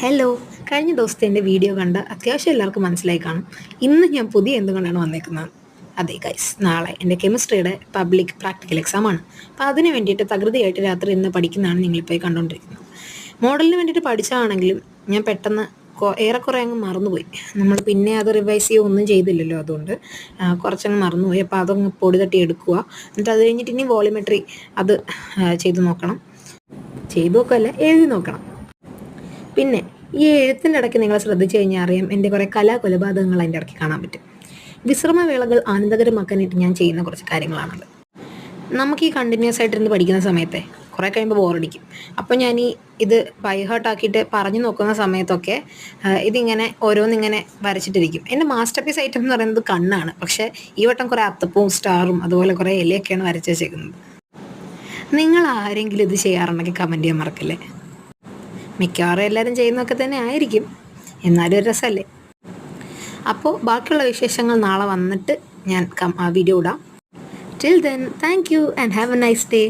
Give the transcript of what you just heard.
Hello. കഴിഞ്ഞ ദിവസത്തെ എൻ്റെ വീഡിയോ കണ്ട് അത്യാവശ്യം എല്ലാവർക്കും മനസ്സിലായി കാണും. ഇന്ന് ഞാൻ പുതിയ എന്തുകൊണ്ടാണ് വന്നേക്കുന്നത്. അതെ ഗൈസ്, നാളെ എൻ്റെ കെമിസ്ട്രിയുടെ പബ്ലിക് പ്രാക്ടിക്കൽ എക്സാമാണ്. അപ്പോൾ അതിന് വേണ്ടിയിട്ട് തകൃതിയായിട്ട് രാത്രി ഇന്ന് പഠിക്കുന്നതാണ് നിങ്ങളിപ്പോൾ കണ്ടുകൊണ്ടിരിക്കുന്നത്. മോഡലിന് വേണ്ടിയിട്ട് പഠിച്ചതാണെങ്കിലും ഞാൻ പെട്ടെന്ന് ഏറെക്കുറെ അങ്ങ് മറന്നുപോയി. നമ്മൾ പിന്നെ അത് റിവൈസ് ചെയ്യുക ഒന്നും ചെയ്തില്ലല്ലോ, അതുകൊണ്ട് കുറച്ചങ്ങ് മറന്നുപോയി. അപ്പോൾ അതങ്ങ് പൊടി തട്ടി എടുക്കുക. എന്നിട്ട് അത് കഴിഞ്ഞിട്ട് ഇനി വോളിമെട്രി അത് ചെയ്ത് നോക്കണം. ചെയ്തു നോക്കല്ല, എഴുതി നോക്കണം. പിന്നെ ഈ എഴുത്തിൻ്റെ ഇടയ്ക്ക് നിങ്ങൾ ശ്രദ്ധിച്ചു കഴിഞ്ഞാൽ അറിയാം, എൻ്റെ കുറേ കലാകൊലപാതകങ്ങൾ അതിൻ്റെ ഇടയ്ക്ക് കാണാൻ പറ്റും. വിശ്രമവേളകൾ ആനന്ദകരമാക്കാനായിട്ട് ഞാൻ ചെയ്യുന്ന കുറച്ച് കാര്യങ്ങളാണത്. നമുക്ക് ഈ കണ്ടിന്യൂസ് ആയിട്ടിരുന്ന് പഠിക്കുന്ന സമയത്തെ കുറേ കഴിയുമ്പോൾ ബോറടിക്കും. അപ്പോൾ ഞാൻ ഇത് ബൈഹേർട്ടാക്കിയിട്ട് പറഞ്ഞു നോക്കുന്ന സമയത്തൊക്കെ ഇതിങ്ങനെ ഓരോന്നിങ്ങനെ വരച്ചിട്ടിരിക്കും. എൻ്റെ മാസ്റ്റർ പീസ് ഐറ്റം എന്ന് പറയുന്നത് കണ്ണാണ്. പക്ഷേ ഈ വട്ടം കുറേ അത്തപ്പവും സ്റ്റാറും അതുപോലെ കുറേ ഇലയൊക്കെയാണ് വരച്ച് വെച്ചേക്കുന്നത്. നിങ്ങൾ ആരെങ്കിലും ഇത് ചെയ്യാറുണ്ടെങ്കിൽ കമൻറ്റ് ചെയ്യാൻ മറക്കല്ലേ. മിക്കവാറും എല്ലാവരും ചെയ്യുന്നതൊക്കെ തന്നെ ആയിരിക്കും, എന്നാലും ഒരു രസമല്ലേ. അപ്പോൾ ബാക്കിയുള്ള വിശേഷങ്ങൾ നാളെ വന്നിട്ട് ഞാൻ വീഡിയോ ഇടാം. Till then, thank you and have A nice day.